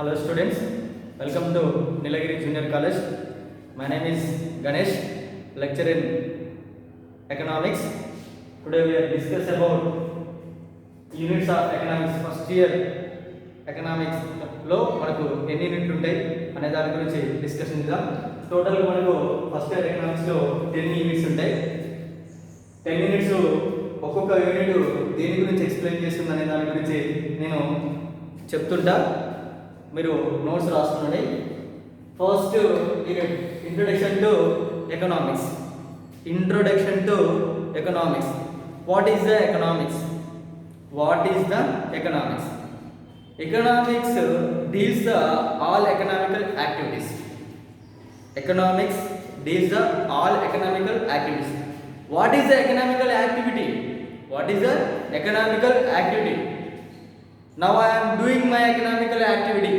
Hello students, welcome to Nilagiri Junior College. My name is Ganesh, lecturer in economics. Today we are discuss about units of economics. First year economics లో మనకు ఎన్ని యూనిట్లు ఉంటాయి అనే దాని గురించి discussion చేద్దాం. టోటల్ మనకు ఫస్ట్ ఇయర్ ఎకనామిక్స్ లో 10 యూనిట్స్ ఉంటాయి. 10 యూనిట్స్ ఒక్కొక్క యూనిట్ దేని గురించి ఎక్స్ప్లెయిన్ చేస్తుంది అనే దాని గురించి నేను చెప్తుంటా, మీరు నోట్స్ రాసుకోండి. First unit introduction to economics. Introduction to economics. What is the economics? What is the economics? Economics deals the all economical activities. Economics deals the all economical activities. What is the economical activity? What is the economical activity? Now I am doing my economical activity.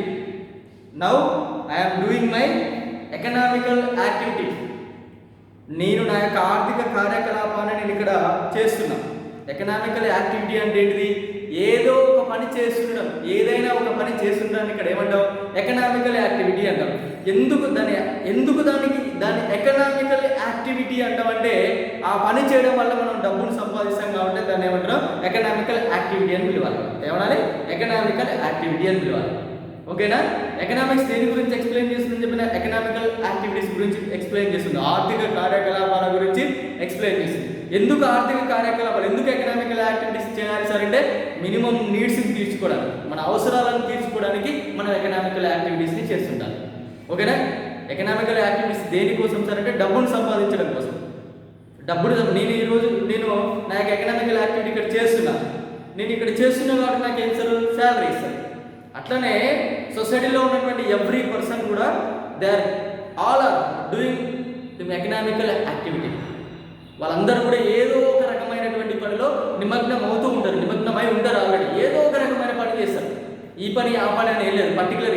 Now I am doing my economical activity. నేను నా యొక్క ఆర్థిక కార్యకలాపాన్ని నేను ఇక్కడ చేస్తున్నా. Economical activity అంటే ఏంటిది? ఏదో ఒక పని చేస్తుండడం, ఏదైనా ఒక పని చేస్తుండడం ఇక్కడ ఏమంటాం? ఎకనామికల్ యాక్టివిటీ అంటాం. ఎందుకు దాన్ని ఎకనామికల్ యాక్టివిటీ అంటామంటే ఆ పని చేయడం వల్ల మనం డబ్బును సంపాదిస్తాం కాబట్టి దాన్ని ఏమంటాం? ఎకనామికల్ యాక్టివిటీ అని పిలవాలి. ఏమనాలి? ఎకనామికల్ యాక్టివిటీ అని పిలవాలి. ఓకేనా? ఎకనామిక్స్ దేని గురించి ఎక్స్ప్లెయిన్ చేస్తుందని చెప్పిన ఎకనామికల్ యాక్టివిటీస్ గురించి ఎక్స్ప్లెయిన్ చేస్తుంది. ఆర్థిక కార్యకలాపాల గురించి ఎక్స్ప్లెయిన్ చేస్తుంది. ఎందుకు ఆర్థిక కార్యకలాపాలు, ఎందుకు ఎకనామికల్ యాక్టివిటీస్ చేయాలి సార్ అంటే మినిమం నీడ్స్ని తీర్చుకోవడానికి, మన అవసరాలను తీర్చుకోవడానికి మనం ఎకనామికల్ యాక్టివిటీస్ని చేస్తుంటాం. ఓకేనా? ఎకనామికల్ యాక్టివిటీస్ దేనికోసం సార్ అంటే డబ్బును సంపాదించడం కోసం. నేను నా యొక్క ఎకనామికల్ యాక్టివిటీ ఇక్కడ చేస్తున్నా, నేను ఇక్కడ చేస్తున్నా కాబట్టి నాకు ఏం సార్? శాలరీ ఇస్తారు. అట్లనే సొసైటీలో ఉన్నటువంటి ఎవ్రీ పర్సన్ కూడా they are doing economical activity. వాళ్ళందరూ కూడా ఏదో ఒక రకమైనటువంటి పనిలో నిమగ్నమై ఉంటారు. ఆల్రెడీ ఏదో ఒక రకమైన పని చేస్తారు. ఈ పని ఆ పని అని వెళ్ళలేదు, పర్టికులర్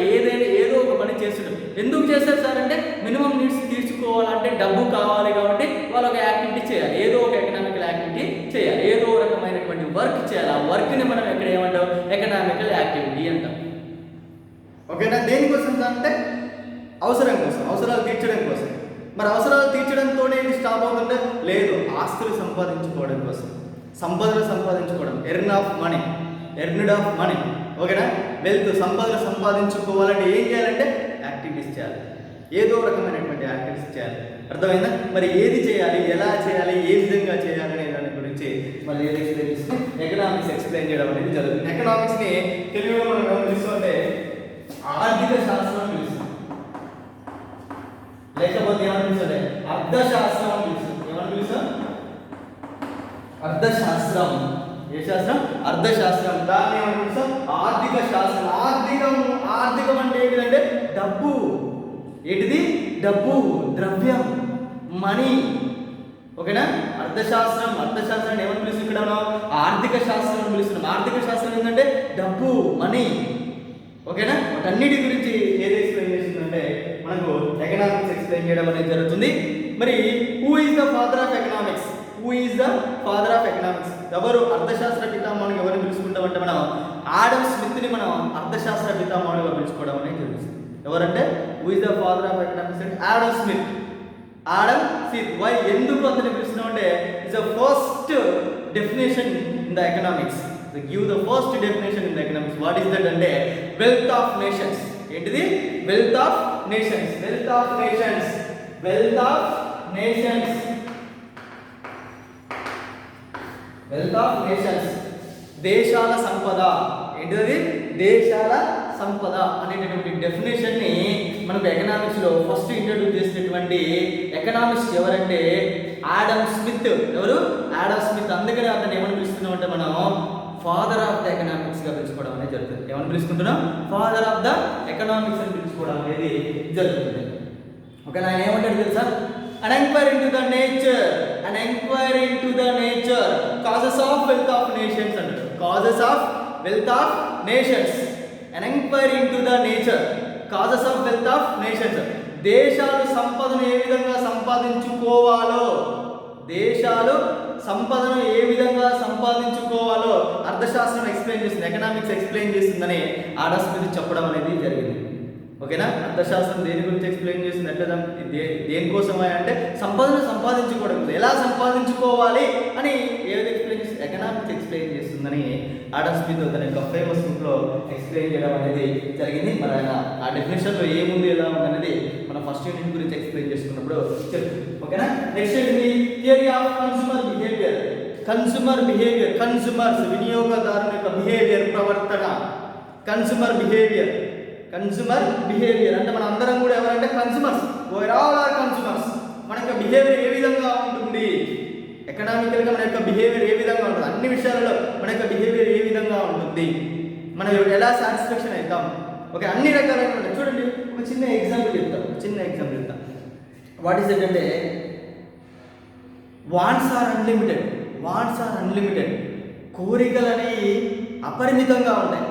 ఏదో ఒక పని చేస్తుంటారు. ఎందుకు చేస్తారు సార్ అంటే మినిమం నీడ్స్ తీర్చుకోవాలంటే డబ్బు కావాలి కాబట్టి వాళ్ళు ఒక యాక్టివిటీ చేయాలి, ఏదో ఒక ఎకనామికల్ యాక్టివిటీ చేయాలి, ఏదో రకమైనటువంటి వర్క్ చేయాలి. ఆ వర్క్ని మనం ఎక్కడ ఏమంటాం? ఎకనామికల్ యాక్టివిటీ అంటాం. ఓకేనా? దేనికోసం అంటే అవసరం కోసం, అవసరాలు తీర్చడం కోసం. మరి అవసరాలు తీర్చడంతోనే ఇది స్టాప్ అవుతుంటే లేదు, ఆస్తులు సంపాదించుకోవడం కోసం, సంపదలు సంపాదించుకోవడం, ఎర్న్డ్ ఆఫ్ మనీ. ఓకేనా? వెల్త్, సంపదలు సంపాదించుకోవాలంటే ఏం చేయాలంటే యాక్టివిటీస్ చేయాలి, ఏదో రకమైనటువంటి యాక్టివిటీస్ చేయాలి. అర్థమైందా? మరి ఏది చేయాలి, ఎలా చేయాలి, ఏ విధంగా చేయాలి అనే దాని గురించి మళ్ళీ ఎకనామిక్స్ ఎక్స్ప్లెయిన్ చేయడం అనేది జరుగుతుంది. ఎకనామిక్స్ని తెలుగులో మనం ఏమని పిలుస్తుంటే ఆర్థిక శాస్త్రం అని పిలుస్తాం, లేకపోతే ఏమని పిలుస్తుంది? అర్థశాస్త్రం అని పిలుస్తాం. ఏమని పిలుస్తాం? అర్థశాస్త్రం. ఏ శాస్త్రం? అర్థశాస్త్రం. దాన్ని ఏమని పిలుస్తాం? ఆర్థిక శాస్త్రం. ఆర్థికం అంటే ఏంటిదంటే డబ్బు. ఏంటిది? డబ్బు, ద్రవ్యం, మనీ. ఓకేనా? అర్థశాస్త్రాన్ని ఏమని పిలుస్తుంది? ఇక్కడ మనం ఆర్థిక శాస్త్రం అని పిలుస్తున్నాం. ఆర్థిక శాస్త్రం ఏంటంటే డబ్బు, మనీ. ఓకేనా? వాటన్నిటి గురించి ఏది ఎక్స్ప్లెయిన్ చేస్తుందంటే మనకు ఎకనామిక్స్ ఎక్స్ప్లెయిన్ చేయడం అనేది జరుగుతుంది. మరి who is the father of economics? ఎవరు అర్థశాస్త్ర పితామహుని ఎవరిని పిలుచుకుంటామంటే మనం ఆడమ్ స్మిత్ని మనం అర్థశాస్త్ర పితామహునిగా పిలుచుకోవడం అనేది జరుగుతుంది. ఎవరంటే who is the father of economics అంటే ఆడమ్ స్మిత్. వై ఎందుకు అతన్ని పిలుస్తున్నాం అంటే it's the first definition in the economics. Give the first definition in the economics. What is that అంటే wealth of nations. ఏంటిది? wealth of nations. దేశాల సంపద. ఏంటిది? దేశాల సంపద అనేటటువంటి డెఫినేషన్ ని మనకు ఎకనామిక్స్ లో ఫస్ట్ ఇంట్రడ్యూస్ చేసినటువంటి ఎకనామిక్స్ ఎవరంటే ఆడమ్ స్మిత్. ఎవరు? Adam Smith. అందుకని అతను ఏమని పిలుస్తున్నాం అంటే మనం ఫాదర్ ఆఫ్ ద ఎకనామిక్స్ గా పిలుచుకోవడం అనేది జరుగుతుంది. ఏమని పిలుచుకుంటున్నాం? ఫాదర్ ఆఫ్ ద ఎకనామిక్స్ అని పిలుచుకోవడం అనేది జరుగుతుంది. ఓకే, ఆయన ఏమంటాడు తెలుసా? An inquiry into the nature, causes of wealth of nations అంటారు. Causes of wealth of nations. An inquiry into the nature, causes of wealth of nations. దేశాలు సంపదను ఏ విధంగా సంపాదించుకోవాలో, దేశాలు సంపదను ఏ విధంగా సంపాదించుకోవాలో అర్థశాస్త్రం ఎక్స్ప్లెయిన్ చేస్తుంది, ఎకనామిక్స్ ఎక్స్ప్లెయిన్ చేస్తుందని ఆడమ్ స్మిత్ చెప్పడం అనేది జరిగింది. ఓకేనా, అర్థశాస్త్రం దేని గురించి ఎక్స్ప్లెయిన్ చేస్తుంది అంటే దేనికోసమే అంటే సంపదను సంపాదించుకోవడం, ఎలా సంపాదించుకోవాలి అని ఏది ఎక్స్ప్లెయిన్ చేస్తుంది, ఎకనామిక్స్ ఎక్స్ప్లెయిన్ చేస్తుందని ఆడమ్ స్మిత్ తన యొక్క ఫేమస్ బుక్లో ఎక్స్ప్లెయిన్ చేయడం అనేది జరిగింది. మరి ఆయన ఆ డెఫినేషన్లో ఏముంది ఎలా ఉంది అనేది మనం ఫస్ట్ యూనిట్ గురించి ఎక్స్ప్లెయిన్ చేసుకున్నప్పుడు చెప్తాం. ఓకేనా, నెక్స్ట్ ఏంటి, theory of consumer behaviour. Consumer behaviour, consumers వినియోగదారుని యొక్క బిహేవియర్, ప్రవర్తన. కన్స్యూమర్ బిహేవియర్ అంటే మన అందరం కూడా ఎవరంటే కన్స్యూమర్స్, ఆల్ ఆర్ కన్స్యూమర్స్. మన యొక్క బిహేవియర్ ఏ విధంగా ఉంటుంది, ఎకనామికల్గా మన యొక్క బిహేవియర్ ఏ విధంగా ఉంటుంది, అన్ని విషయాలలో మన యొక్క బిహేవియర్ ఏ విధంగా ఉంటుంది, మనం ఎలా సాటిస్ఫాక్షన్ అవుతాం. ఓకే, అన్ని రకాలైన ఉంటాయి. చూడండి, ఒక చిన్న ఎగ్జాంపుల్ చెప్తాం. వాట్ ఈస్ ఇట్ అంటే వాంట్స్ ఆర్ అన్లిమిటెడ్. కోరికలు అనేవి అపరిమితంగా ఉంటాయి.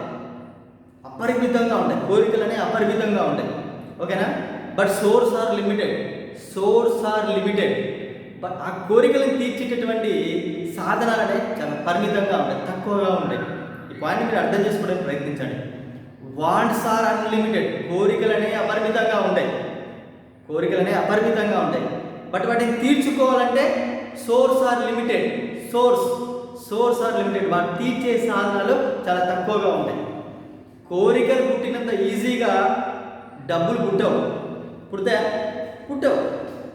కోరికలు అనేవి అపరిమితంగా ఉంటాయి. ఓకేనా, but source are limited. But ఆ కోరికలను తీర్చేటటువంటి సాధనాలు అనేవి చాలా పరిమితంగా ఉంటాయి, తక్కువగా ఉంటాయి. ఈ పాయింట్ మీరు అర్థం చేసుకోవడానికి ప్రయత్నించండి. వాంట్స్ ఆర్ అన్లిమిటెడ్, కోరికలు అనేవి అపరిమితంగా ఉంటాయి. బట్ వాటిని తీర్చుకోవాలంటే సోర్స్ ఆర్ లిమిటెడ్. వాటి తీర్చే సాధనాలు చాలా తక్కువగా ఉంటాయి. కోరికలు పుట్టినంత ఈజీగా డబ్బులు పుట్టవు.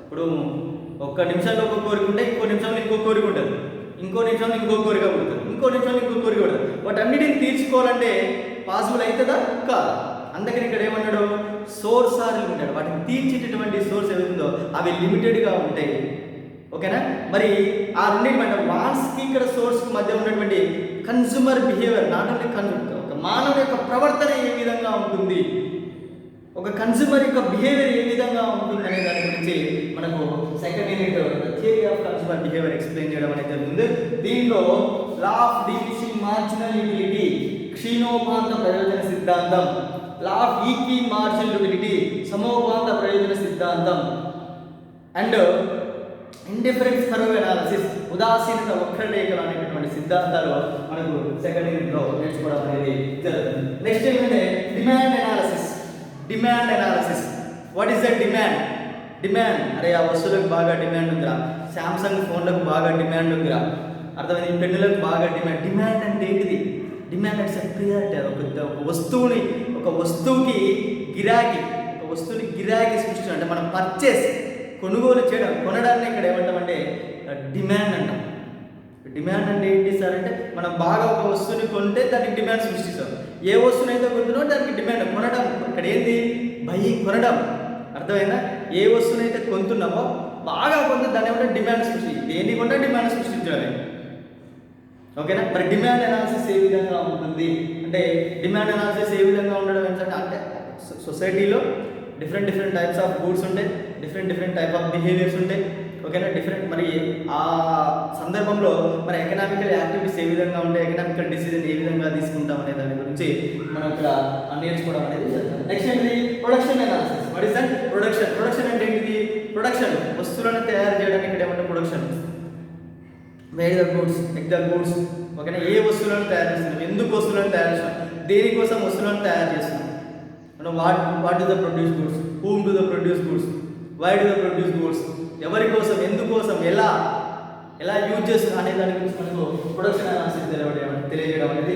ఇప్పుడు ఒక్క నిమిషంలో ఒక కోరిక ఉంటే ఇంకో నిమిషంలో ఇంకో కోరిక ఉంటుంది, ఇంకో నిమిషంలో ఇంకో కోరిక పుడుతుంది, ఇంకో నిమిషంలో ఇంకో కోరిక ఉంటుంది. వాటన్నిటిని తీర్చుకోవాలంటే పాసిబుల్ అవుతుందా కాదు. అందుకని ఇక్కడ ఏమన్నాడు, సోర్స్ ఆర్ లిమిటెడ్. వాటిని తీర్చేటటువంటి సోర్స్ ఏదైతుందో అవి లిమిటెడ్గా ఉంటాయి. ఓకేనా, మరి ఆ రెండింటి వాన్స్కి ఇక్కడ సోర్స్కి మధ్య ఉన్నటువంటి కన్స్యూమర్ బిహేవియర్, నాట్ ఓన్లీ ఒక మానవుని యొక్క ప్రవర్తన ఏ విధంగా ఉంటుంది, ఒక కన్స్యూమర్ యొక్క బిహేవియర్ ఏ విధంగా ఉంటుంది అనే దాని గురించి మనకు second unit theory of consumer behaviour explain చేయడం అనేది జరుగుతుంది. దీంట్లో law of diminishing marginal utility, క్షీణోపాంత ప్రయోజన సిద్ధాంతం, లా ఆఫ్ ఈక్వింగ్ మార్జినల్ యూటిలిటీ, సమోపాంత ప్రయోజన సిద్ధాంతం, అండ్ ఇండిఫరెన్స్ కర్వ్ అనాలిసిస్, ఉదాసీనత వక్రరేఖలు అనేటటువంటి సిద్ధాంతాలు మనకు సెకండ్ యూనిట్లో నేర్చుకోవడం అనేది జరుగుతుంది. నెక్స్ట్ ఏంటంటే demand analysis. What is the demand? అరే ఆ వస్తువులకు బాగా డిమాండ్ ఉందిరా, శాంసంగ్ ఫోన్లకు బాగా డిమాండ్ ఉందిరా, అర్థమైంది, ఈ పెన్నులకు బాగా డిమాండ్ అంటే ఏంటిది? డిమాండ్ అంటే ప్రియారిటీ. ఒక వస్తువుకి గిరాకీ సృష్టి అంటే మనం పర్చేస్, కొనుగోలు చేయడం, కొనడాన్ని ఇక్కడ ఏమంటామంటే డిమాండ్ అంటాం. డిమాండ్ అంటే ఏంటి సార్ అంటే మనం బాగా ఒక వస్తువుని కొంటే దానికి డిమాండ్ సృష్టిస్తాం. ఏ వస్తువునైతే కొంటున్నామో దానికి డిమాండ్. కొనడం ఇక్కడ ఏంది, కొనడం, అర్థమైందా? ఏ వస్తువునైతే కొంటున్నామో బాగా కొంటే దాన్ని ఏమంటే డిమాండ్ సృష్టి. దేన్ని కొంటే డిమాండ్ సృష్టించాలి. ఓకేనా, మరి డిమాండ్ అనాలిసిస్ ఏ విధంగా ఉంటుంది అంటే డిమాండ్ అనాలిసిస్ ఏ విధంగా ఉండడం ఏంటంటే అంటే సొసైటీలో డిఫరెంట్ టైప్స్ ఆఫ్ గూడ్స్ ఉంటాయి, డిఫరెంట్ టైప్ ఆఫ్ బిహేవియర్స్ ఉంటాయి. ఓకేనా, మరి ఆ సందర్భంలో మరి ఎకనామికల్ యాక్టివిటీస్ ఏ విధంగా ఉంటాయి, ఎకనామికల్ డిసిజన్ ఏ విధంగా తీసుకుంటాం అనే దాని గురించి మనం ఇక్కడ నేర్చుకోవడం అనేది జరుగుతుంది. నెక్స్ట్ ఏంటి, production analysis. What is that? Production అంటే ఏంటిది? ప్రొడక్షన్ వస్తువులను తయారు చేయడానికి ఇక్కడ ఏమంటే production, made the goods, make the goods. ఓకేనా, ఏ వస్తువులను తయారు చేస్తున్నాం, ఎందుకు వస్తువులను తయారు చేస్తున్నాం, దేనికోసం వస్తువులను తయారు చేస్తున్నాం, what do the produce goods, whom do the produce goods, why do the produce goods, ఎవరి కోసం, ఎందుకోసం, ఎలా యూజ్ చేస్తున్నా అనే దాని గురించి మనకు ప్రొడక్షన్ అనాలిసిస్ తెలియజేయడం అనేది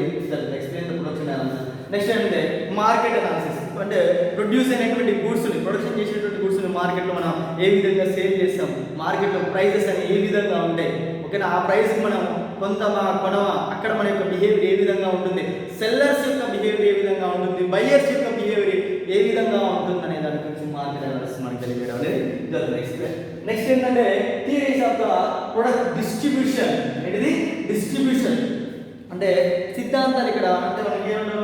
explain the production analysis. Next ఏంటంటే మార్కెట్ అనాలిసిస్. అంటే ప్రొడ్యూస్ అయినటువంటి గూడ్స్ని, ప్రొడక్షన్ చేసినటువంటి గూడ్స్ని మార్కెట్లో మనం ఏ విధంగా సేల్ చేస్తాం, మార్కెట్లో ప్రైజెస్ అని ఏ విధంగా ఉంటాయి. ఓకేనా, ఆ ప్రైస్కి మనం కొంతమా కొనమా, అక్కడ మన యొక్క బిహేవియర్ ఏ విధంగా ఉంటుంది, సెల్లర్స్ యొక్క బిహేవియర్ ఏ విధంగా ఉంటుంది, బయ్యర్స్ యొక్క బిహేవియర్ ఏ విధంగా ఉంటుంది అనే దాని గురించి మార్కెట్ అనాలిసిస్ మనకు తెలియజేయడం అనేది జరుగుతుంది. నెక్స్ట్ ఏంటంటే theories of the product distribution. ఏంటిది? డిస్ట్రిబ్యూషన్ అంటే సిద్ధాంతాలు. ఇక్కడ అంటే మనకి ఏమన్నా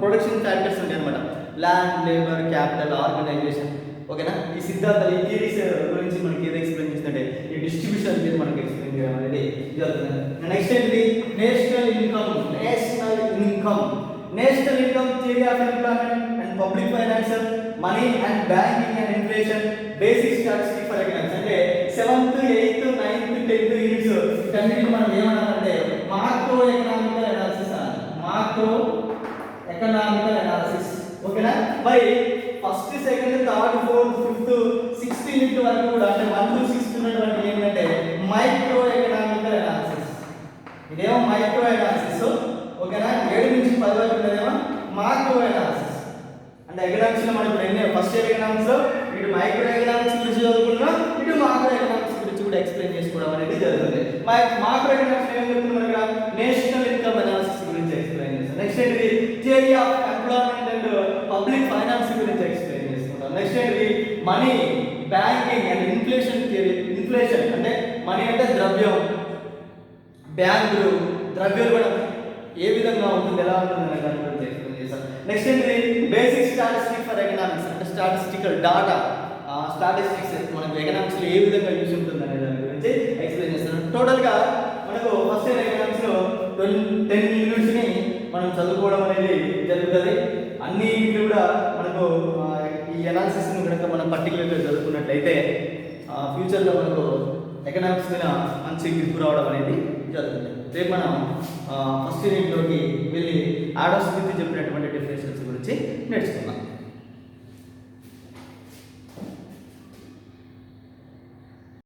ప్రొడక్షన్ ఫ్యాక్టర్స్ ఉంటాయి అనమాట, ల్యాండ్, లేబర్, క్యాపిటల్, ఆర్గనైజేషన్. ఓకేనా, ఈ సిద్ధాంతాలు, ఈ థియరీస్ గురించి మనకి ఏదో ఎక్స్ప్లెయిన్ చేస్తుంటే ఈ డిస్ట్రిబ్యూషన్ మీద మనకి ఎక్స్ప్లెయిన్ చేయడం అనేది జరుగుతుంది. నెక్స్ట్ ఏంటి? National income theory of employment and public financial, money and banking and inflation, basic statistics for economics. అంటే 7th, 8th వీటన్నిటిని మనం ఏమన్నామంటే మాక్రో ఎకనామికల్ అనాలిసిస్ అనాలి. Macro economical analysis. ఓకేనా? మరి first second third fourth fifth 16 unit వరకు కూడా అంటే 1 to 6 ఉన్నటువంటి ఏంటంటే మైక్రో ఎకనామికల్ అనాలిసిస్. ఇదేమో మైక్రో అనాలిసిస్. ఓకేనా? 7 నుంచి 10 వరకు ఉన్నదేమో మాక్రో అనాలిసిస్. అంటే ఎకనామిక్స్ లో మనకు ఎన్ని ఫస్ట్ ఇయర్ ఎకనామిక్స్ లో ఇటు మైక్రో ఎకనామిక్స్ గురించి చదువుకున్నాం, ఇటు మాక్రో ఎకనామిక్స్ గురించి కూడా ఎక్స్ప్లెయిన్ చేసుకోవడం అనేది జరుగుతుంది. మాక్రో ఎకనామిక్స్ ఏం చెప్తున్నారు కదా, నేషనల్ ఇన్కమ్ అనాలిసిస్ గురించి ఎక్స్ప్లెయిన్ చేస్తాం. నెక్స్ట్ ఏంటిది theory of employment and public finance గురించి ఎక్స్ప్లెయిన్ చేసుకుంటాం. నెక్స్ట్ ఏంటిది money, banking and inflation theory. Inflation అంటే మనీ అంటే ద్రవ్యం, బ్యాంకులు ద్రవ్యోల్బణం ఏ విధంగా ఉంటుంది, ఎలా ఉంటుంది అనే దాని గురించి ఎక్స్ప్లెయిన్ చేస్తాం. నెక్స్ట్ ఏంటిది బేసిక్ స్టాటిస్టిక్స్ ఫర్ ఎకనామిక్స్ అంటే స్టాటిస్టికల్ డాటా, స్టాటిస్టిక్స్ మనకు ఎకనామిక్స్ లో ఏ విధంగా యూజ్ ఉంటుంది అనే దాని గురించి ఎక్స్ప్లెయిన్ చేస్తాం. టోటల్ గా మనకు ఫస్ట్ ఇయర్ ఎకనామిక్స్ లో 10 యూనిట్స్ ని మనం చదువుకోవడం అనేది జరుగుతుంది. అన్ని యూనిట్లు కూడా మనకు ఈ అనాలిసిస్ ని కనుక మనం పర్టికులర్ గా చదువుకున్నట్లయితే ఫ్యూచర్ లో మనకు ఎకనామిక్స్ మీద మంచి గ్రిప్ రావడం అనేది జరుగుతుంది. రేపు మనం ఫస్ట్ యూనిట్లోకి వెళ్ళి ఆడోస్ గురించి చెప్పినటువంటి డెఫినేషన్స్ గురించి నేర్చుకుందాం.